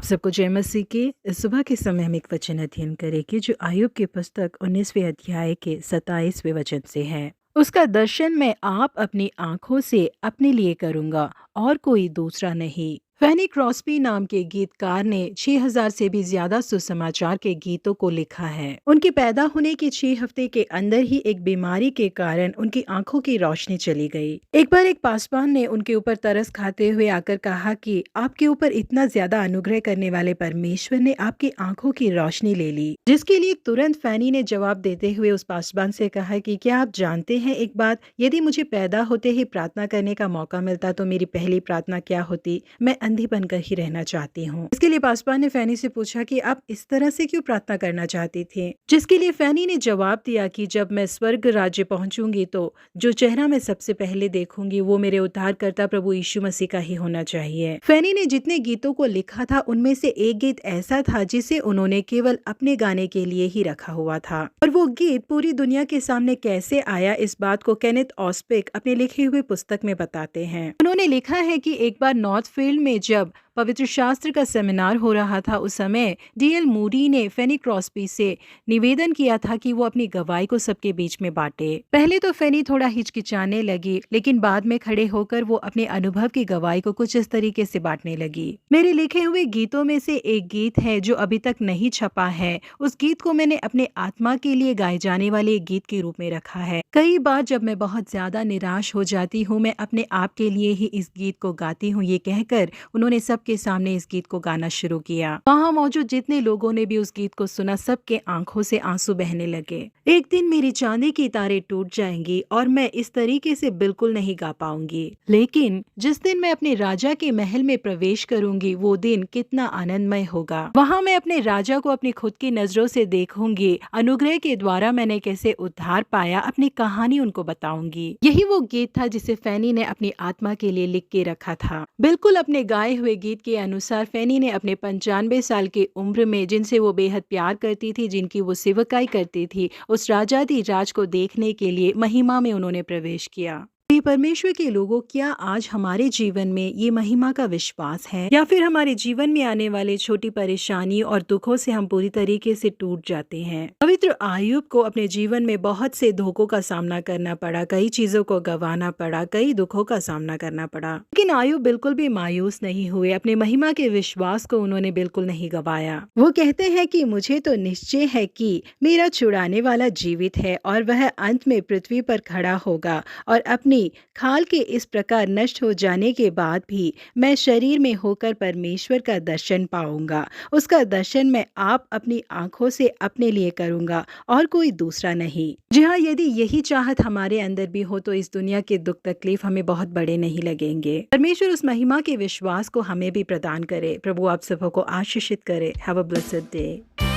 सबको जय मसीह की। इस सुबह के समय हम एक वचन अध्ययन करेंगे जो आयुब की पुस्तक 19वें अध्याय के 27वें वचन से है। उसका दर्शन मैं आप अपनी आंखों से अपने लिए करूंगा और कोई दूसरा नहीं। फैनी क्रॉस्बी नाम के गीतकार ने 6000 से भी ज्यादा सुसमाचार के गीतों को लिखा है। उनके पैदा होने के 6 हफ्ते के अंदर ही एक बीमारी के कारण उनकी आंखों की रोशनी चली गई। एक बार एक पासवान ने उनके ऊपर तरस खाते हुए आकर कहा कि आपके ऊपर इतना ज्यादा अनुग्रह करने वाले परमेश्वर ने आपकी आंखों की रोशनी ले ली। जिसके लिए तुरंत फैनी ने जवाब देते हुए उस पासवान से कहा कि क्या आप जानते हैं एक बात, यदि मुझे पैदा होते ही प्रार्थना करने का मौका मिलता तो मेरी पहली प्रार्थना क्या होती? मैं अंधी बनकर ही रहना चाहती हूँ। इसके लिए पासवान ने फैनी से पूछा कि आप इस तरह से क्यों प्रार्थना करना चाहती थी? जिसके लिए फैनी ने जवाब दिया कि जब मैं स्वर्ग राज्य पहुंचूंगी तो जो चेहरा मैं सबसे पहले देखूंगी वो मेरे उद्धारकर्ता प्रभु यीशु मसीह का ही होना चाहिए। फैनी ने जितने गीतों को लिखा था उनमें से एक गीत ऐसा था जिसे उन्होंने केवल अपने गाने के लिए ही रखा हुआ था, और वो गीत पूरी दुनिया के सामने कैसे आया इस बात को केनेथ ऑस्पिक अपने लिखे हुए पुस्तक में बताते हैं। उन्होंने लिखा है कि एक बार नॉर्थफील्ड में जब पवित्र शास्त्र का सेमिनार हो रहा था उस समय डीएल मूडी ने फैनी क्रॉस्बी से निवेदन किया था कि वो अपनी गवाही को सबके बीच में बांटे। पहले तो फैनी थोड़ा हिचकिचाने लगी, लेकिन बाद में खड़े होकर वो अपने अनुभव की गवाही को कुछ इस तरीके से बांटने लगी। मेरे लिखे हुए गीतों में से एक गीत है जो अभी तक नहीं छपा है। उस गीत को मैंने अपने आत्मा के लिए गाए जाने वाले एक गीत के रूप में रखा है। कई बार जब मैं बहुत ज्यादा निराश हो जाती हूँ मैं अपने आप के लिए ही इस गीत को गाती हूँ। ये कहकर उन्होंने सबके सामने इस गीत को गाना शुरू किया। वहाँ मौजूद जितने लोगों ने भी उस गीत को सुना सबके आंखों से आंसू बहने लगे। एक दिन मेरी चांदी की तारें टूट जाएंगी और मैं इस तरीके से बिल्कुल नहीं गा पाऊंगी, लेकिन जिस दिन मैं अपने राजा के महल में प्रवेश करूंगी वो दिन कितना आनंदमय होगा। वहाँ मैं अपने राजा को अपनी खुद की नजरों से देखूंगी। अनुग्रह के द्वारा मैंने कैसे उद्धार पाया अपनी कहानी उनको बताऊंगी। यही वो गीत था जिसे फैनी ने अपनी आत्मा के लिए लिख के रखा था। बिल्कुल अपने गाए हुए गीत के अनुसार फैनी ने अपने 95 साल की उम्र में जिनसे वो बेहद प्यार करती थी, जिनकी वो सेवकाई करती थी, उस राजाधिराज को देखने के लिए महिमा में उन्होंने प्रवेश किया। ये परमेश्वर के लोगों, क्या आज हमारे जीवन में ये महिमा का विश्वास है या फिर हमारे जीवन में आने वाले छोटी परेशानी और दुखों से हम पूरी तरीके से टूट जाते हैं? पवित्र आयुब को अपने जीवन में बहुत से धोखों का सामना करना पड़ा, कई चीजों को गंवाना पड़ा, कई दुखों का सामना करना पड़ा, लेकिन आयुब बिल्कुल भी मायूस नहीं हुए। अपने महिमा के विश्वास को उन्होंने बिल्कुल नहीं गंवाया। वो कहते हैं कि मुझे तो निश्चय है कि मेरा छुड़ाने वाला जीवित है और वह अंत में पृथ्वी पर खड़ा होगा, और अपनी खाल के इस प्रकार नष्ट हो जाने के बाद भी मैं शरीर में होकर परमेश्वर का दर्शन पाऊंगा। उसका दर्शन मैं आप अपनी आंखों से अपने लिए करूंगा और कोई दूसरा नहीं। जी हाँ, यदि यही चाहत हमारे अंदर भी हो तो इस दुनिया के दुख तकलीफ हमें बहुत बड़े नहीं लगेंगे। परमेश्वर उस महिमा के विश्वास को हमें भी प्रदान करे। प्रभु आप सबको आशीषित करे। Have a blessed day.